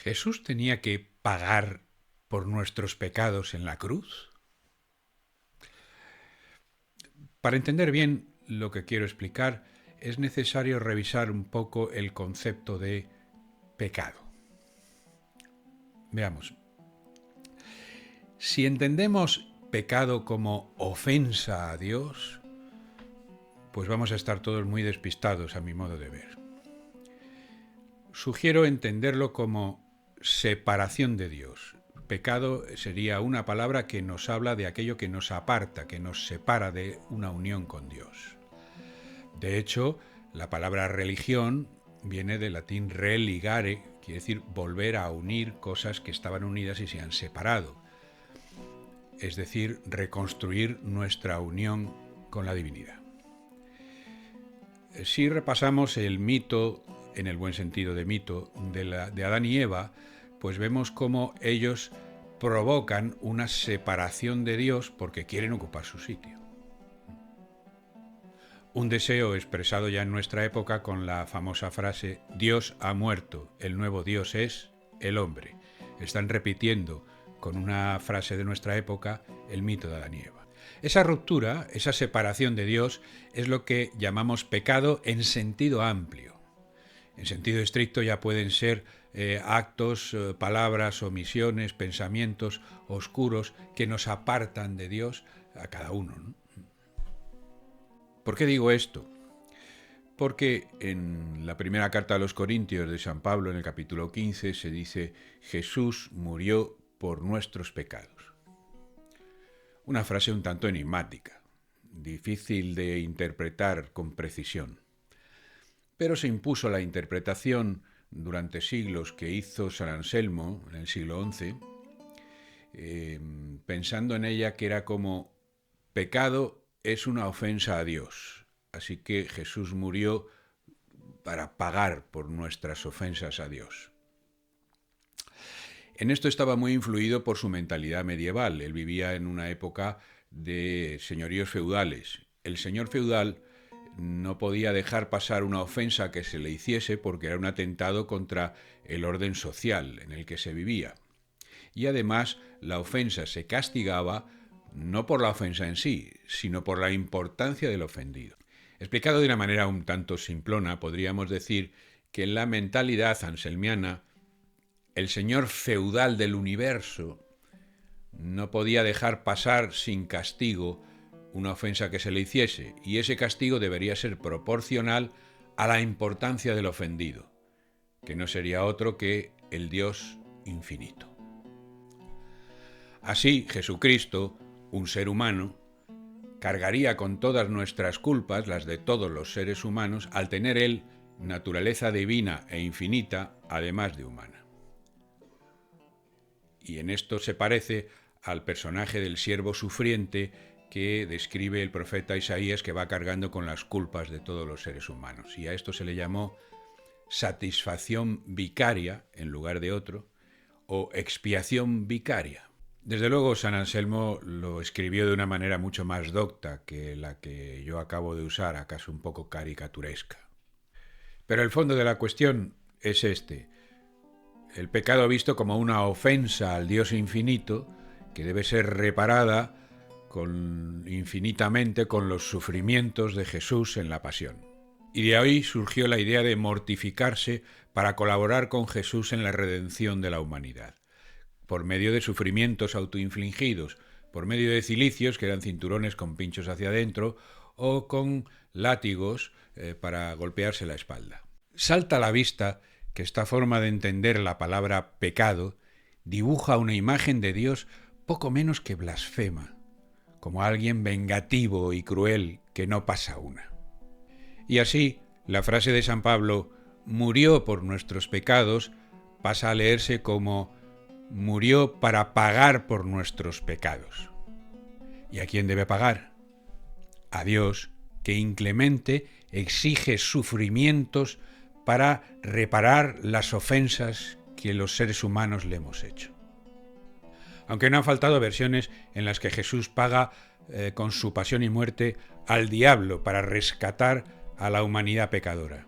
¿Jesús tenía que pagar por nuestros pecados en la cruz? Para entender bien lo que quiero explicar, es necesario revisar un poco el concepto de pecado. Veamos. Si entendemos pecado como ofensa a Dios, pues vamos a estar todos muy despistados a mi modo de ver. Sugiero entenderlo como separación de Dios. Pecado sería una palabra que nos habla de aquello que nos aparta, que nos separa de una unión con Dios. De hecho, la palabra religión viene del latín religare, quiere decir volver a unir cosas que estaban unidas y se han separado. Es decir, reconstruir nuestra unión con la divinidad. Si repasamos el mito, en el buen sentido de mito, de Adán y Eva, pues vemos cómo ellos provocan una separación de Dios porque quieren ocupar su sitio. Un deseo expresado ya en nuestra época con la famosa frase «Dios ha muerto, el nuevo Dios es el hombre». Están repitiendo con una frase de nuestra época el mito de Adán y Eva. Esa ruptura, esa separación de Dios, es lo que llamamos pecado en sentido amplio. En sentido estricto ya pueden ser actos, palabras, omisiones, pensamientos oscuros que nos apartan de Dios a cada uno, ¿no? ¿Por qué digo esto? Porque en la primera carta a los Corintios de San Pablo, en el capítulo 15, se dice «Jesús murió por nuestros pecados». Una frase un tanto enigmática, difícil de interpretar con precisión. Pero se impuso la interpretación durante siglos que hizo San Anselmo en el siglo XI, pensando en ella que era como pecado es una ofensa a Dios, así que Jesús murió para pagar por nuestras ofensas a Dios. En esto estaba muy influido por su mentalidad medieval. Él vivía en una época de señoríos feudales. El señor feudal no podía dejar pasar una ofensa que se le hiciese porque era un atentado contra el orden social en el que se vivía. Y además la ofensa se castigaba no por la ofensa en sí, sino por la importancia del ofendido. Explicado de una manera un tanto simplona, podríamos decir que en la mentalidad anselmiana el señor feudal del universo no podía dejar pasar sin castigo una ofensa que se le hiciese, y ese castigo debería ser proporcional a la importancia del ofendido, que no sería otro que el Dios infinito. Así, Jesucristo, un ser humano, cargaría con todas nuestras culpas, las de todos los seres humanos, al tener él naturaleza divina e infinita, además de humana. Y en esto se parece al personaje del siervo sufriente que describe el profeta Isaías, que va cargando con las culpas de todos los seres humanos. Y a esto se le llamó satisfacción vicaria, en lugar de otro, o expiación vicaria. Desde luego, San Anselmo lo escribió de una manera mucho más docta que la que yo acabo de usar, acaso un poco caricaturesca. Pero el fondo de la cuestión es este: el pecado visto como una ofensa al Dios infinito, que debe ser reparada infinitamente con los sufrimientos de Jesús en la pasión. Y de ahí surgió la idea de mortificarse para colaborar con Jesús en la redención de la humanidad, por medio de sufrimientos autoinfligidos, por medio de cilicios, que eran cinturones con pinchos hacia adentro, o con látigos para golpearse la espalda. Salta a la vista que esta forma de entender la palabra pecado dibuja una imagen de Dios poco menos que blasfema, como alguien vengativo y cruel que no pasa una. Y así, la frase de San Pablo, murió por nuestros pecados, pasa a leerse como murió para pagar por nuestros pecados. ¿Y a quién debe pagar? A Dios, que inclemente exige sufrimientos para reparar las ofensas que los seres humanos le hemos hecho. Aunque no han faltado versiones en las que Jesús paga con su pasión y muerte al diablo para rescatar a la humanidad pecadora.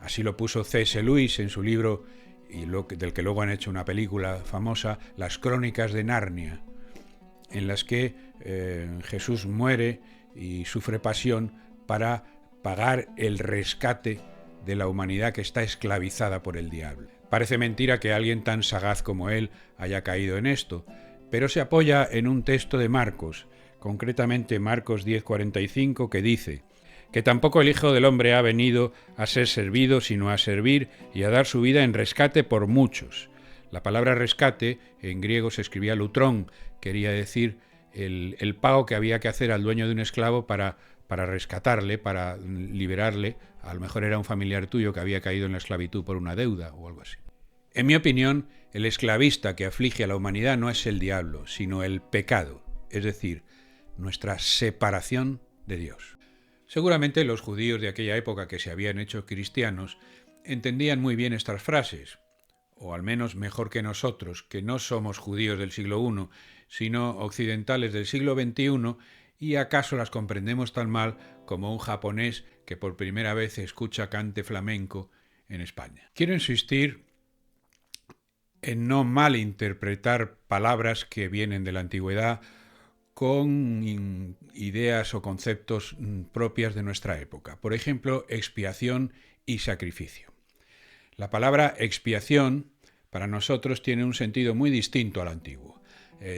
Así lo puso C.S. Lewis en su libro y del que luego han hecho una película famosa, Las Crónicas de Narnia, en las que Jesús muere y sufre pasión para pagar el rescate de la humanidad que está esclavizada por el diablo. Parece mentira que alguien tan sagaz como él haya caído en esto, pero se apoya en un texto de Marcos, concretamente Marcos 10:45, que dice que tampoco el Hijo del Hombre ha venido a ser servido, sino a servir y a dar su vida en rescate por muchos. La palabra rescate en griego se escribía lutrón, quería decir el pago que había que hacer al dueño de un esclavo para rescatarle, para liberarle. A lo mejor era un familiar tuyo que había caído en la esclavitud por una deuda o algo así. En mi opinión, el esclavista que aflige a la humanidad no es el diablo, sino el pecado, es decir, nuestra separación de Dios. Seguramente los judíos de aquella época que se habían hecho cristianos entendían muy bien estas frases, o al menos mejor que nosotros, que no somos judíos del siglo I, sino occidentales del siglo XXI, y acaso las comprendemos tan mal como un japonés que por primera vez escucha cante flamenco en España. Quiero insistir en no malinterpretar palabras que vienen de la antigüedad con ideas o conceptos propias de nuestra época. Por ejemplo, expiación y sacrificio. La palabra expiación para nosotros tiene un sentido muy distinto al antiguo.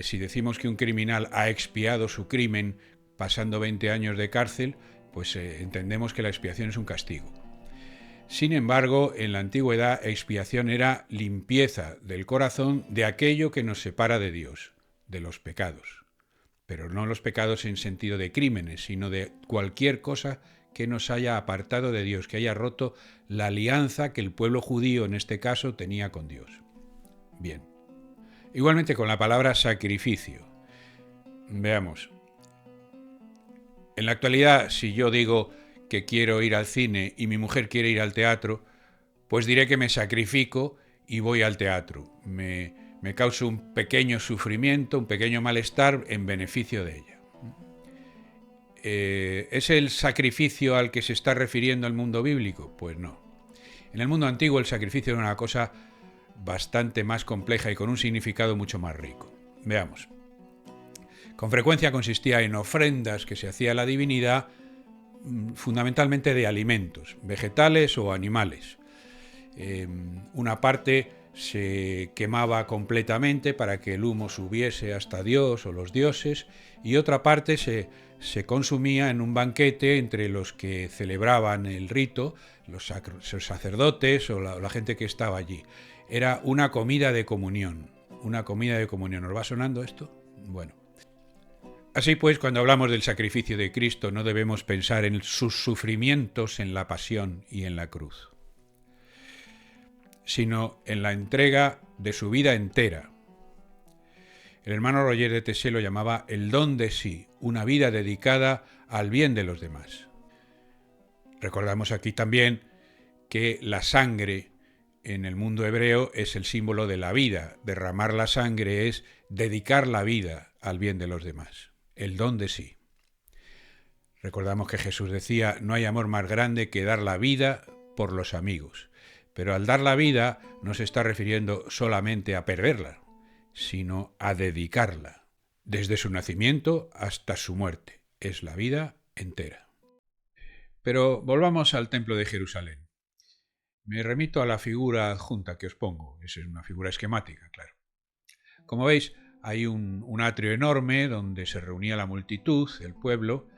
Si decimos que un criminal ha expiado su crimen pasando 20 años de cárcel, pues entendemos que la expiación es un castigo. Sin embargo, en la antigüedad, expiación era limpieza del corazón de aquello que nos separa de Dios, de los pecados. Pero no los pecados en sentido de crímenes, sino de cualquier cosa que nos haya apartado de Dios, que haya roto la alianza que el pueblo judío, en este caso, tenía con Dios. Bien. Igualmente con la palabra sacrificio. Veamos. En la actualidad, si yo digo que quiero ir al cine y mi mujer quiere ir al teatro, pues diré que me sacrifico y voy al teatro. Me causo un pequeño sufrimiento, un pequeño malestar en beneficio de ella. ¿Es el sacrificio al que se está refiriendo el mundo bíblico? Pues no. En el mundo antiguo el sacrificio era una cosa bastante más compleja y con un significado mucho más rico. Veamos. Con frecuencia consistía en ofrendas que se hacía a la divinidad, fundamentalmente de alimentos, vegetales o animales. Una parte se quemaba completamente para que el humo subiese hasta Dios o los dioses, y otra parte se consumía en un banquete entre los que celebraban el rito, los sacerdotes o la gente que estaba allí. Era una comida de comunión, ¿Os va sonando esto? Bueno. Así pues, cuando hablamos del sacrificio de Cristo, no debemos pensar en sus sufrimientos en la pasión y en la cruz, sino en la entrega de su vida entera. El hermano Roger de Tessé lo llamaba el don de sí, una vida dedicada al bien de los demás. Recordamos aquí también que la sangre en el mundo hebreo es el símbolo de la vida. Derramar la sangre es dedicar la vida al bien de los demás. El don de sí. Recordamos que Jesús decía, no hay amor más grande que dar la vida por los amigos. Pero al dar la vida no se está refiriendo solamente a perderla, sino a dedicarla, desde su nacimiento hasta su muerte. Es la vida entera. Pero volvamos al Templo de Jerusalén. Me remito a la figura adjunta que os pongo. Esa es una figura esquemática, claro. Como veis, hay un atrio enorme donde se reunía la multitud, el pueblo,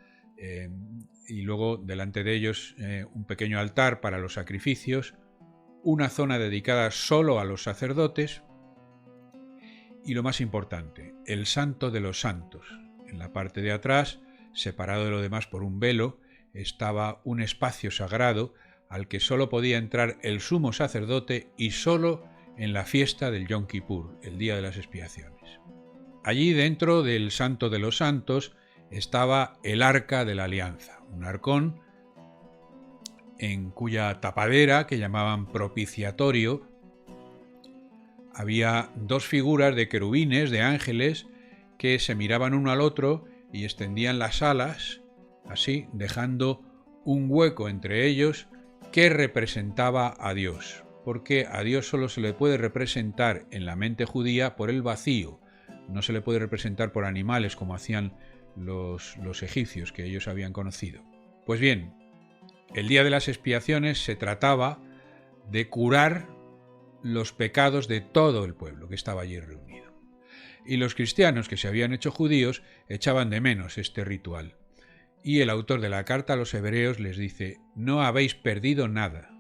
y luego delante de ellos un pequeño altar para los sacrificios, una zona dedicada solo a los sacerdotes y, lo más importante, el Santo de los Santos. En la parte de atrás, separado de lo demás por un velo, estaba un espacio sagrado al que solo podía entrar el sumo sacerdote y solo en la fiesta del Yom Kippur, el día de las expiaciones. Allí dentro del Santo de los Santos estaba el Arca de la Alianza, un arcón en cuya tapadera, que llamaban propiciatorio, había dos figuras de querubines, de ángeles, que se miraban uno al otro y extendían las alas, así, dejando un hueco entre ellos que representaba a Dios. porque a Dios solo se le puede representar en la mente judía por el vacío, no se le puede representar por animales como hacían los egipcios que ellos habían conocido. Pues bien, el día de las expiaciones se trataba de curar los pecados de todo el pueblo que estaba allí reunido. Y los cristianos que se habían hecho judíos echaban de menos este ritual. Y el autor de la carta a los hebreos les dice: no habéis perdido nada,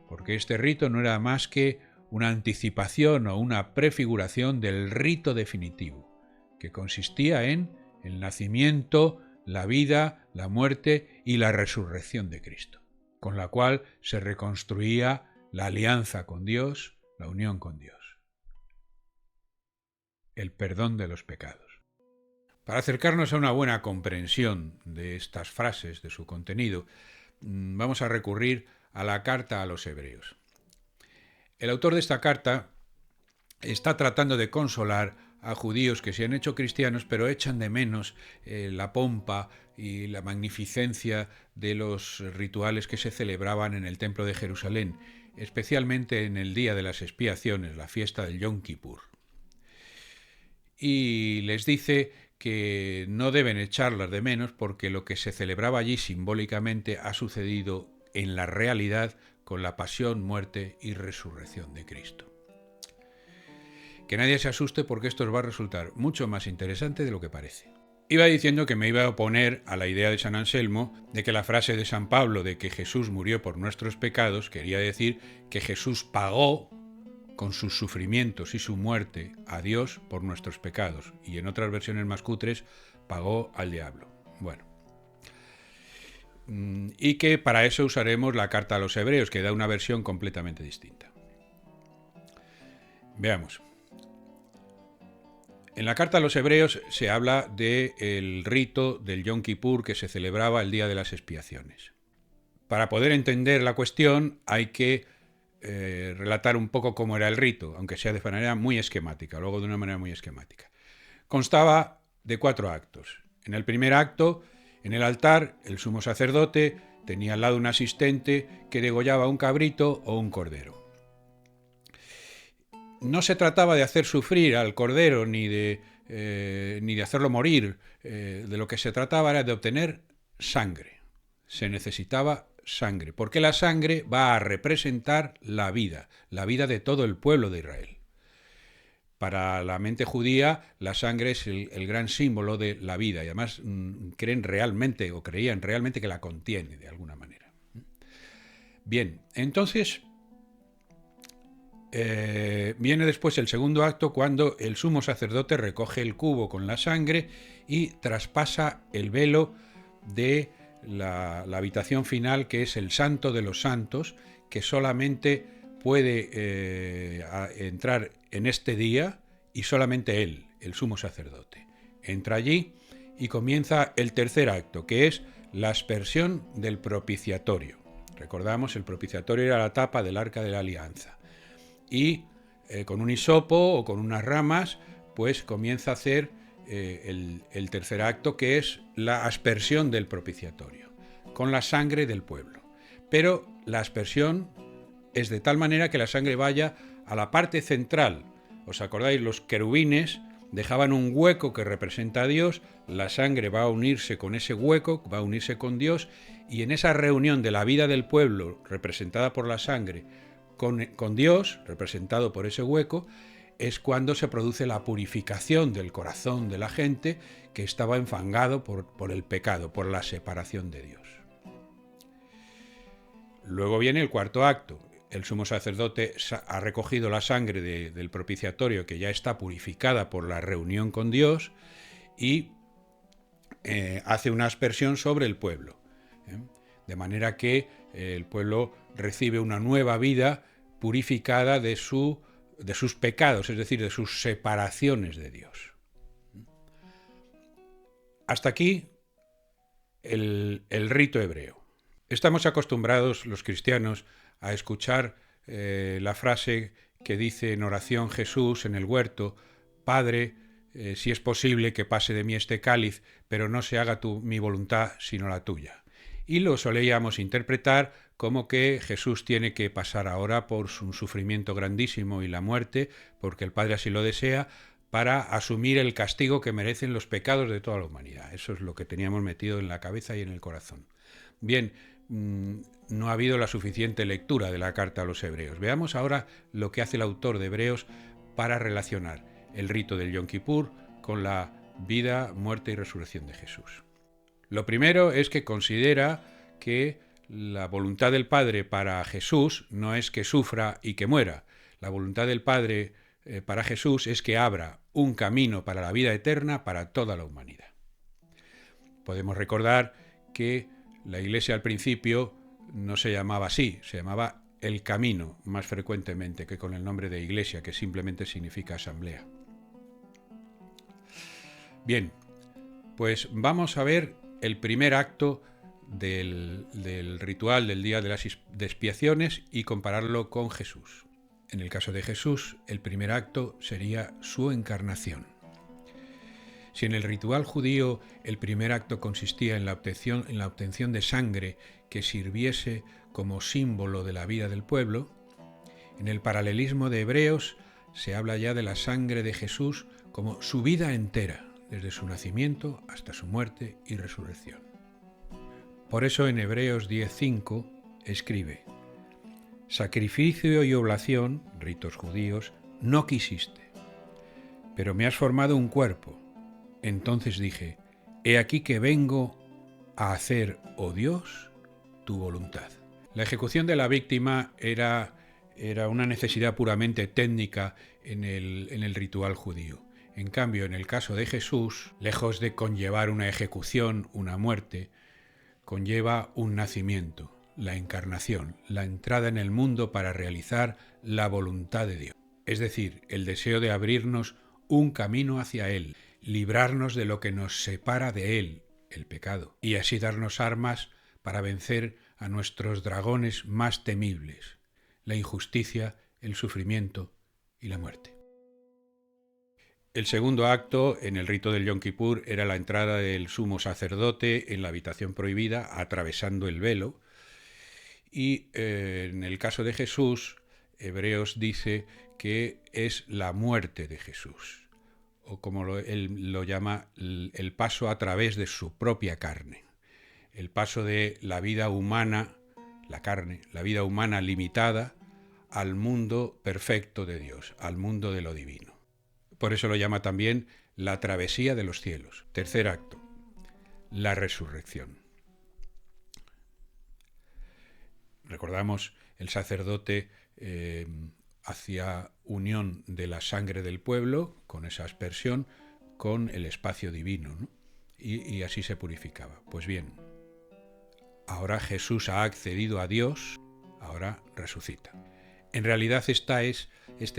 porque este rito no era más que una anticipación o una prefiguración del rito definitivo, que consistía en el nacimiento, la vida, la muerte y la resurrección de Cristo, con la cual se reconstruía la alianza con Dios, la unión con Dios, el perdón de los pecados. Para acercarnos a una buena comprensión de estas frases, de su contenido, vamos a recurrir a la carta a los hebreos. El autor de esta carta está tratando de consolar a judíos que se han hecho cristianos, pero echan de menos la pompa y la magnificencia de los rituales que se celebraban en el templo de Jerusalén, especialmente en el día de las expiaciones, la fiesta del Yom Kippur. Y les dice que no deben echarlas de menos porque lo que se celebraba allí simbólicamente ha sucedido en la realidad con la pasión, muerte y resurrección de Cristo. Que nadie se asuste porque esto os va a resultar mucho más interesante de lo que parece. Iba diciendo que me iba a oponer a la idea de San Anselmo de que la frase de San Pablo de que Jesús murió por nuestros pecados quería decir que Jesús pagó con sus sufrimientos y su muerte a Dios por nuestros pecados, y en otras versiones más cutres pagó al diablo. Bueno, y que para eso usaremos la carta a los hebreos, que da una versión completamente distinta. Veamos. En la carta a los hebreos se habla del rito del Yom Kippur que se celebraba el día de las expiaciones. Para poder entender la cuestión hay que relatar un poco cómo era el rito, aunque sea de manera muy esquemática, luego de una manera muy esquemática. Constaba de 4 actos. En el primer acto, en el altar, el sumo sacerdote tenía al lado un asistente que degollaba un cabrito o un cordero. No se trataba de hacer sufrir al cordero ni de hacerlo morir. De lo que se trataba era de obtener sangre. Se necesitaba sangre, porque la sangre va a representar la vida de todo el pueblo de Israel. Para la mente judía, la sangre es el gran símbolo de la vida, y además creían realmente que la contiene de alguna manera. Bien, entonces viene después el segundo acto, cuando el sumo sacerdote recoge el cubo con la sangre y traspasa el velo de la habitación final, que es el Santo de los Santos, que solamente puede entrar en este día, y solamente él, el sumo sacerdote. Entra allí y comienza el tercer acto, que es la aspersión del propiciatorio. Recordamos, el propiciatorio era la tapa del arca de la alianza. Y con un hisopo o con unas ramas, pues comienza a hacer el tercer acto, que es la aspersión del propiciatorio, con la sangre del pueblo. Pero la aspersión es de tal manera que la sangre vaya a la parte central. ¿Os acordáis? Los querubines dejaban un hueco que representa a Dios, la sangre va a unirse con ese hueco, va a unirse con Dios, y en esa reunión de la vida del pueblo, representada por la sangre, con Dios, representado por ese hueco, es cuando se produce la purificación del corazón de la gente que estaba enfangado por el pecado, por la separación de Dios. Luego viene el cuarto acto. El sumo sacerdote ha recogido la sangre del propiciatorio, que ya está purificada por la reunión con Dios, y hace una aspersión sobre el pueblo, de manera que el pueblo recibe una nueva vida purificada de sus pecados, es decir, de sus separaciones de Dios. Hasta aquí el rito hebreo. Estamos acostumbrados los cristianos a escuchar la frase que dice en oración Jesús en el huerto: Padre, si es posible que pase de mí este cáliz, pero no se haga mi voluntad sino la tuya. Y lo solíamos interpretar como que Jesús tiene que pasar ahora por un sufrimiento grandísimo y la muerte, porque el Padre así lo desea, para asumir el castigo que merecen los pecados de toda la humanidad. Eso es lo que teníamos metido en la cabeza y en el corazón. Bien, no ha habido la suficiente lectura de la carta a los hebreos. Veamos ahora lo que hace el autor de Hebreos para relacionar el rito del Yom Kippur con la vida, muerte y resurrección de Jesús. Lo primero es que considera que la voluntad del Padre para Jesús no es que sufra y que muera. La voluntad del Padre para Jesús es que abra un camino para la vida eterna para toda la humanidad. Podemos recordar que la Iglesia al principio no se llamaba así, se llamaba el camino más frecuentemente que con el nombre de Iglesia, que simplemente significa asamblea. Bien, pues vamos a ver el primer acto del ritual del día de las expiaciones y compararlo con Jesús. En el caso de Jesús, el primer acto sería su encarnación. Si en el ritual judío el primer acto consistía en la obtención de sangre que sirviese como símbolo de la vida del pueblo, en el paralelismo de Hebreos se habla ya de la sangre de Jesús como su vida entera, desde su nacimiento hasta su muerte y resurrección. Por eso en Hebreos 10:5 escribe: sacrificio y oblación, ritos judíos, no quisiste, pero me has formado un cuerpo. Entonces dije: he aquí que vengo a hacer, oh Dios, tu voluntad. La ejecución de la víctima era una necesidad puramente técnica en el ritual judío. En cambio, en el caso de Jesús, lejos de conllevar una ejecución, una muerte, conlleva un nacimiento, la encarnación, la entrada en el mundo para realizar la voluntad de Dios. Es decir, el deseo de abrirnos un camino hacia Él, librarnos de lo que nos separa de Él, el pecado, y así darnos armas para vencer a nuestros dragones más temibles, la injusticia, el sufrimiento y la muerte. El segundo acto en el rito del Yom Kippur era la entrada del sumo sacerdote en la habitación prohibida, atravesando el velo. Y en el caso de Jesús, Hebreos dice que es la muerte de Jesús, o como él lo llama, el paso a través de su propia carne, el paso de la vida humana, la carne, la vida humana limitada, al mundo perfecto de Dios, al mundo de lo divino. Por eso lo llama también la travesía de los cielos. Tercer acto, la resurrección. Recordamos, el sacerdote hacía unión de la sangre del pueblo, con esa aspersión, con el espacio divino, ¿no? Y así se purificaba. Pues bien, ahora Jesús ha accedido a Dios, ahora resucita. En realidad este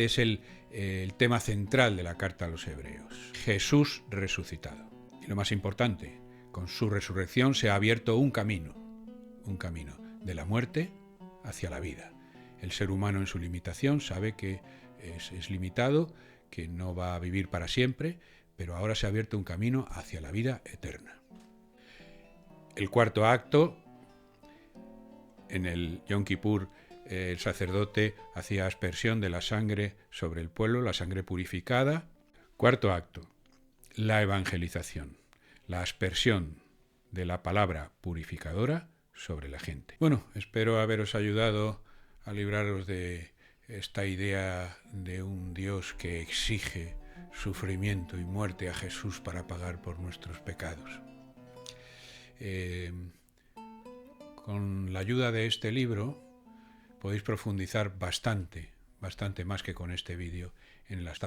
es el tema central de la carta a los hebreos. Jesús resucitado. Y lo más importante, con su resurrección se ha abierto un camino de la muerte hacia la vida. El ser humano en su limitación sabe que es limitado, que no va a vivir para siempre, pero ahora se ha abierto un camino hacia la vida eterna. El cuarto acto, en el Yom Kippur, el sacerdote hacía aspersión de la sangre sobre el pueblo, la sangre purificada. Cuarto acto, la evangelización, la aspersión de la palabra purificadora sobre la gente. Bueno, espero haberos ayudado a libraros de esta idea de un Dios que exige sufrimiento y muerte a Jesús para pagar por nuestros pecados. Con la ayuda de este libro podéis profundizar bastante más que con este vídeo en las